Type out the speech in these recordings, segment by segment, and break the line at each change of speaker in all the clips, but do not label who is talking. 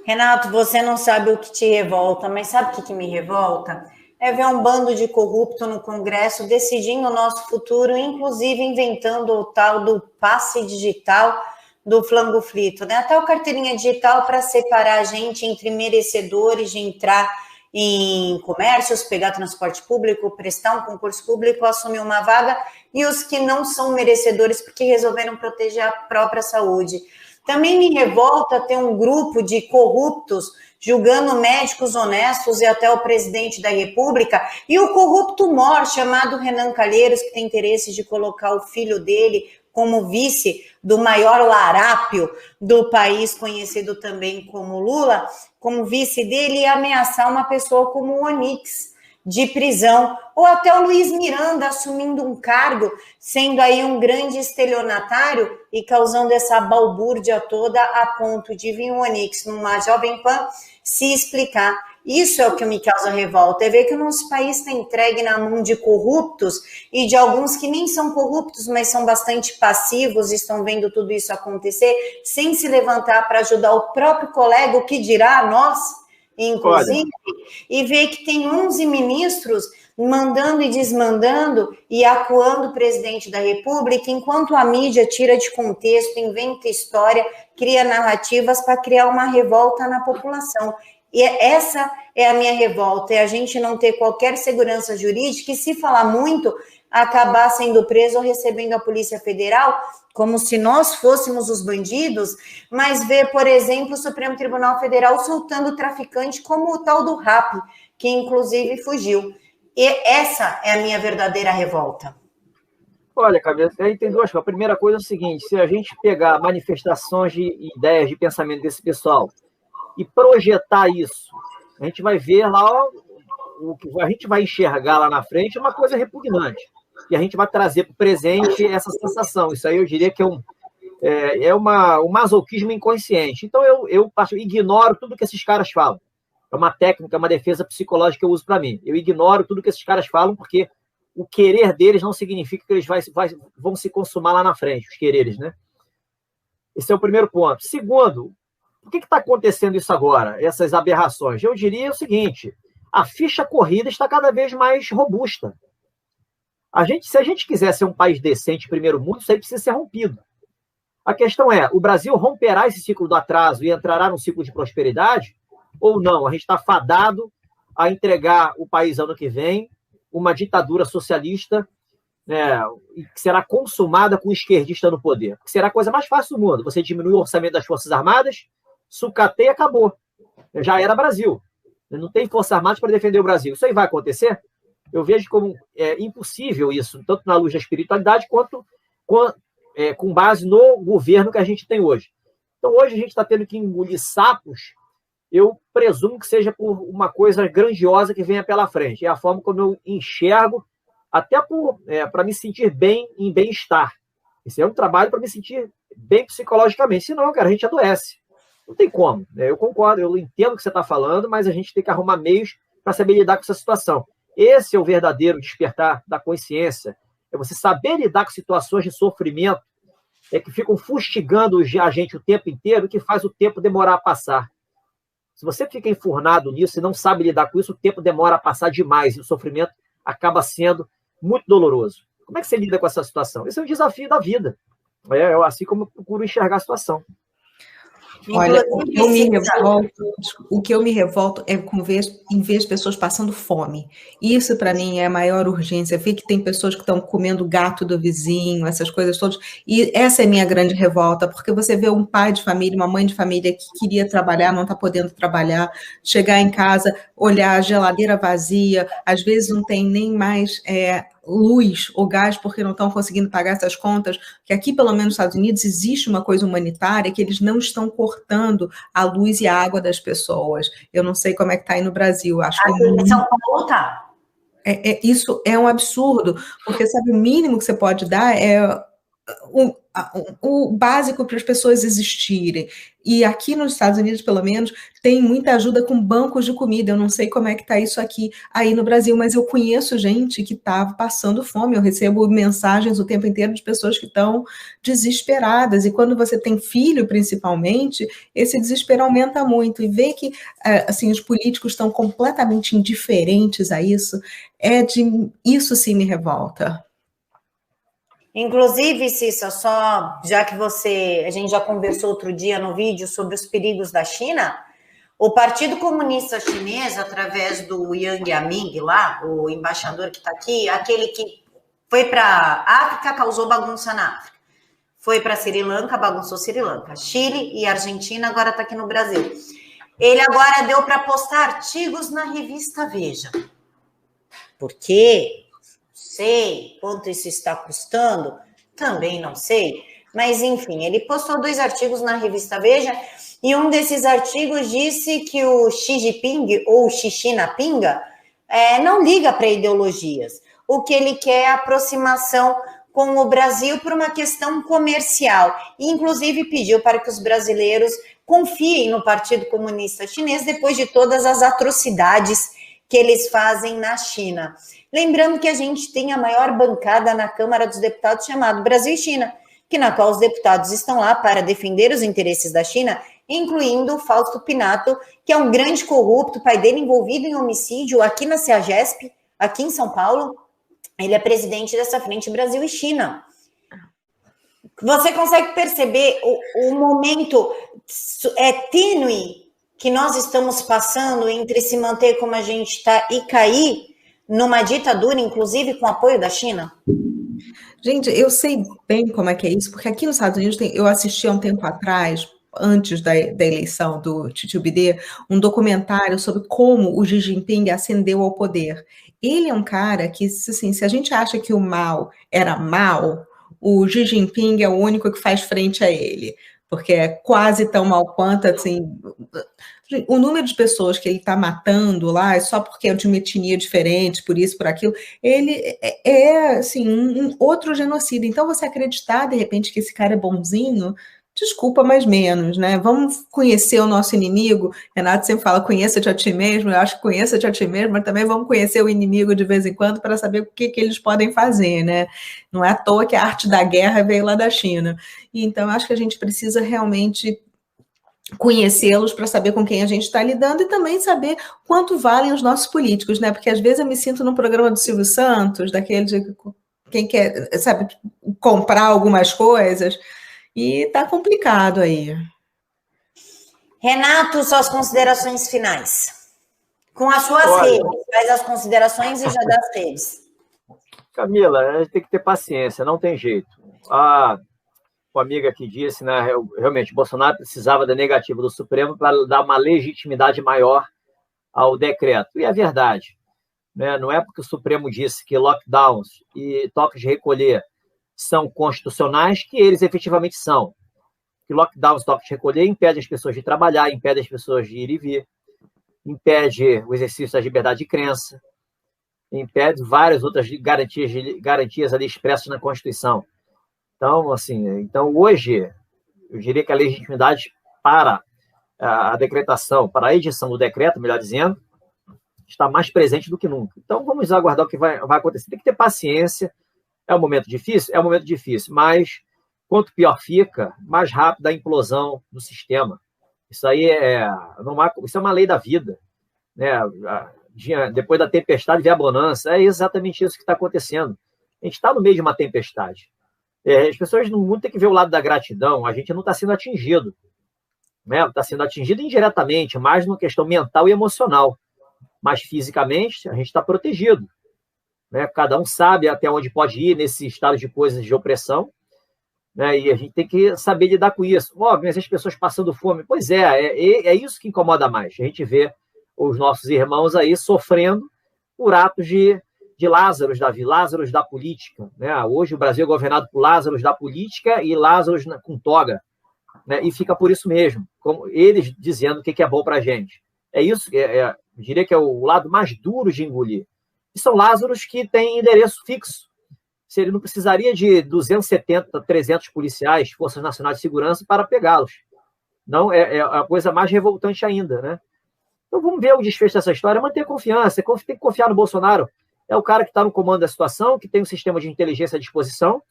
Renato, você não sabe o que te revolta, mas sabe o que me revolta? É ver um bando de corrupto no Congresso decidindo o nosso futuro, inclusive inventando o tal do passe digital do flango frito, né? Até o carteirinha digital para separar a gente entre merecedores de entrar em comércios, pegar transporte público, prestar um concurso público, assumir uma vaga, e os que não são merecedores porque resolveram proteger a própria saúde. Também me revolta ter um grupo de corruptos julgando médicos honestos e até o presidente da República, e o corrupto mor chamado Renan Calheiros, que tem interesse de colocar o filho dele como vice do maior larápio do país, conhecido também como Lula, como vice dele, e ameaçar uma pessoa como o Onyx de prisão, ou até o Luiz Miranda assumindo um cargo, sendo aí um grande estelionatário e causando essa balbúrdia toda a ponto de vir o Onyx numa Jovem Pan se explicar. Isso é o que me causa revolta, é ver que o nosso país está entregue na mão de corruptos e de alguns que nem são corruptos, mas são bastante passivos, estão vendo tudo isso acontecer, sem se levantar para ajudar o próprio colega, o que dirá a nós, inclusive, e ver que tem 11 ministros mandando e desmandando e acuando o presidente da República, enquanto a mídia tira de contexto, inventa história, cria narrativas para criar uma revolta na população. E essa é a minha revolta, é a gente não ter qualquer segurança jurídica e, se falar muito, acabar sendo preso ou recebendo a Polícia Federal, como se nós fôssemos os bandidos, mas ver, por exemplo, o Supremo Tribunal Federal soltando o traficante como o tal do Rap, que inclusive fugiu. E essa é a minha verdadeira revolta.
Olha, Camila, aí tem duas coisas. A primeira coisa é o seguinte: se a gente pegar manifestações de ideias, de pensamento desse pessoal e projetar isso, a gente vai ver lá, o que a gente vai enxergar lá na frente é uma coisa repugnante. E a gente vai trazer para o presente essa sensação. Isso aí eu diria que um masoquismo inconsciente. Então eu ignoro tudo que esses caras falam. É uma técnica, uma defesa psicológica que eu uso para mim. Eu ignoro tudo que esses caras falam, porque o querer deles não significa que eles vão se consumar lá na frente, os quereres, né? Esse é o primeiro ponto. Segundo, por que está acontecendo isso agora, essas aberrações? Eu diria o seguinte: a ficha corrida está cada vez mais robusta. Se a gente quiser ser um país decente, primeiro mundo, isso aí precisa ser rompido. A questão é, o Brasil romperá esse ciclo do atraso e entrará num ciclo de prosperidade ou não? A gente está fadado a entregar o país ano que vem, uma ditadura socialista, né, que será consumada com o esquerdista no poder. Que será a coisa mais fácil do mundo. Você diminui o orçamento das Forças Armadas, sucateia e acabou. Já era Brasil. Não tem Forças Armadas para defender o Brasil. Isso aí vai acontecer? Eu vejo como impossível isso, tanto na luz da espiritualidade quanto com base no governo que a gente tem hoje. Então, hoje a gente está tendo que engolir sapos. Eu presumo que seja por uma coisa grandiosa que venha pela frente. É a forma como eu enxergo, até para me sentir bem, em bem-estar. Esse é um trabalho para me sentir bem psicologicamente. Senão, cara, a gente adoece. Não tem como. Eu concordo, eu entendo o que você está falando, mas a gente tem que arrumar meios para saber lidar com essa situação. Esse é o verdadeiro despertar da consciência. É você saber lidar com situações de sofrimento que ficam fustigando a gente o tempo inteiro, que faz o tempo demorar a passar. Se você fica enfurnado nisso e não sabe lidar com isso, o tempo demora a passar demais e o sofrimento acaba sendo muito doloroso. Como é que você lida com essa situação? Esse é o desafio da vida. É assim como eu procuro enxergar a situação.
Olha, o que eu me revolto é em ver as pessoas passando fome. Isso, para mim, é a maior urgência. Ver que tem pessoas que estão comendo gato do vizinho, essas coisas todas. E essa é a minha grande revolta, porque você vê um pai de família, uma mãe de família que queria trabalhar, não está podendo trabalhar, chegar em casa, olhar a geladeira vazia, às vezes não tem nem mais luz ou gás porque não estão conseguindo pagar essas contas, que aqui, pelo menos nos Estados Unidos, existe uma coisa humanitária que eles não estão cortando a luz e a água das pessoas. Eu não sei como é que está aí no Brasil. Acho que
em São Paulo está.
Isso é um absurdo, porque, sabe, o mínimo que você pode dar é o básico para as pessoas existirem. E aqui nos Estados Unidos, pelo menos, tem muita ajuda com bancos de comida. Eu não sei como é que está isso aqui aí no Brasil, mas eu conheço gente que está passando fome. Eu recebo mensagens o tempo inteiro de pessoas que estão desesperadas. E quando você tem filho, principalmente, esse desespero aumenta muito. E ver que assim, os políticos estão completamente indiferentes a isso, isso sim me revolta.
Inclusive, Cissa, só já que a gente já conversou outro dia no vídeo sobre os perigos da China, o Partido Comunista Chinês, através do Yang Yaming lá, o embaixador que está aqui, aquele que foi para a África, causou bagunça na África, foi para Sri Lanka, bagunçou Sri Lanka, Chile e Argentina, agora está aqui no Brasil. Ele agora deu para postar artigos na revista Veja. Por quê? Sei quanto isso está custando, também não sei, mas enfim, ele postou 2 artigos na revista Veja, e um desses artigos disse que o Xi Jinping, ou Xixi na pinga, não liga para ideologias, o que ele quer é aproximação com o Brasil por uma questão comercial, e inclusive pediu para que os brasileiros confiem no Partido Comunista Chinês depois de todas as atrocidades que eles fazem na China. Lembrando que a gente tem a maior bancada na Câmara dos Deputados chamada Brasil e China, na qual os deputados estão lá para defender os interesses da China, incluindo o Fausto Pinato, que é um grande corrupto, pai dele envolvido em homicídio aqui na CEAGESP, aqui em São Paulo. Ele é presidente dessa frente Brasil e China. Você consegue perceber o momento tênue que nós estamos passando entre se manter como a gente está e cair numa ditadura, inclusive com apoio da China?
Gente, eu sei bem como é que é isso, porque aqui nos Estados Unidos eu assisti há um tempo atrás, antes da eleição do Tio Bidê, um documentário sobre como o Xi Jinping ascendeu ao poder. Ele é um cara que, assim, se a gente acha que o mal era mal, o Xi Jinping é o único que faz frente a ele, porque é quase tão mal quanto, assim, o número de pessoas que ele está matando lá, só porque é de uma etnia diferente, por isso, por aquilo, ele é assim, um outro genocídio. Então, você acreditar, de repente, que esse cara é bonzinho, desculpa, mas menos, né? Vamos conhecer o nosso inimigo. Renato sempre fala, conheça-te a ti mesmo. Eu acho que conheça-te a ti mesmo, mas também vamos conhecer o inimigo de vez em quando para saber o que eles podem fazer, né? Não é à toa que a arte da guerra veio lá da China. E, então, eu acho que a gente precisa realmente conhecê-los para saber com quem a gente está lidando e também saber quanto valem os nossos políticos, né? Porque às vezes eu me sinto num programa do Silvio Santos, daquele de quem quer, sabe, comprar algumas coisas, e tá complicado aí.
Renato, suas considerações finais. Com as suas redes, faz as considerações e já dá as redes.
Camila, a gente tem que ter paciência, não tem jeito. O amiga que disse, né, realmente, Bolsonaro precisava da negativa do Supremo para dar uma legitimidade maior ao decreto. E é verdade. Né? Não é porque o Supremo disse que lockdowns e toques de recolher são constitucionais que eles efetivamente são. Que lockdowns e toques de recolher impedem as pessoas de trabalhar, impedem as pessoas de ir e vir, impede o exercício da liberdade de crença, impede várias outras garantias ali expressas na Constituição. Então, assim, hoje, eu diria que a legitimidade para a decretação, para a edição do decreto, melhor dizendo, está mais presente do que nunca. Então, vamos aguardar o que vai acontecer. Tem que ter paciência. É um momento difícil? É um momento difícil, mas quanto pior fica, mais rápida a implosão do sistema. Isso aí isso é uma lei da vida. Né? Depois da tempestade vem a bonança. É exatamente isso que está acontecendo. A gente está no meio de uma tempestade. As pessoas no mundo têm que ver o lado da gratidão. A gente não está sendo atingido. Né? Está sendo atingido indiretamente, mais numa questão mental e emocional. Mas fisicamente, a gente está protegido. Né? Cada um sabe até onde pode ir nesse estado de coisas de opressão. Né? E a gente tem que saber lidar com isso. Mas as pessoas passando fome. Pois é isso que incomoda mais. A gente vê os nossos irmãos aí sofrendo por atos de Lázaros da política. Né? Hoje o Brasil é governado por Lázaros da política e Lázaros com toga. Né? E fica por isso mesmo, como eles dizendo o que é bom para a gente. É isso, eu diria que é o lado mais duro de engolir. E são Lázaros que têm endereço fixo. se ele não precisaria de 270, 300 policiais, Forças Nacionais de Segurança, para pegá-los. Não, é a coisa mais revoltante ainda, né? Então vamos ver o desfecho dessa história, manter confiança, tem que confiar no Bolsonaro. É o cara que está no comando da situação, que tem um sistema de inteligência à disposição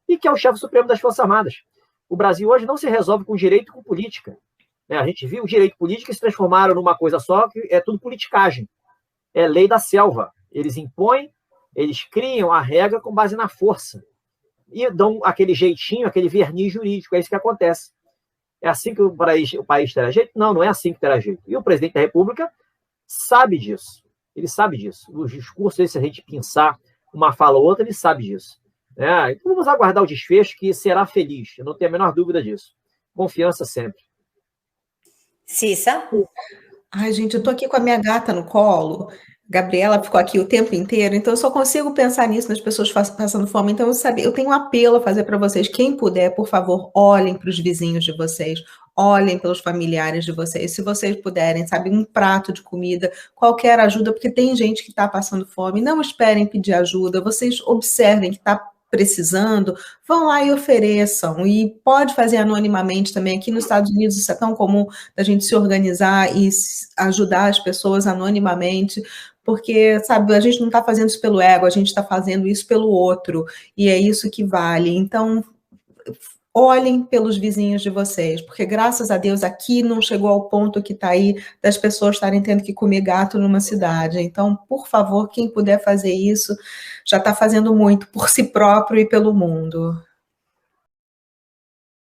e que é o chefe supremo das Forças Armadas. O Brasil hoje não se resolve com direito e com política. A gente viu o direito e política se transformaram numa coisa só, que é tudo politicagem. É lei da selva. Eles impõem, eles criam a regra com base na força. E dão aquele jeitinho, aquele verniz jurídico. É isso que acontece. É assim que o país terá jeito? Não, não é assim que terá jeito. E o presidente da República sabe disso. Ele sabe disso. Os discursos, se a gente pensar uma fala ou outra, ele sabe disso. Então vamos aguardar o desfecho, que será feliz. Eu não tenho a menor dúvida disso. Confiança sempre.
Cissa?
Ai, gente, eu tô aqui com a minha gata no colo. Gabriela ficou aqui o tempo inteiro, então eu só consigo pensar nisso, nas pessoas passando fome. Então eu tenho um apelo a fazer para vocês. Quem puder, por favor, olhem para os vizinhos de vocês, olhem pelos familiares de vocês. Se vocês puderem, sabe, um prato de comida, qualquer ajuda, porque tem gente que está passando fome. Não esperem pedir ajuda, vocês observem que está precisando, vão lá e ofereçam, e pode fazer anonimamente também. Aqui nos Estados Unidos isso é tão comum, da gente se organizar e ajudar as pessoas anonimamente, porque, sabe, a gente não está fazendo isso pelo ego, a gente está fazendo isso pelo outro, e é isso que vale. Então, olhem pelos vizinhos de vocês, porque graças a Deus aqui não chegou ao ponto que está aí das pessoas estarem tendo que comer gato numa cidade. Então, por favor, quem puder fazer isso, já está fazendo muito por si próprio e pelo mundo.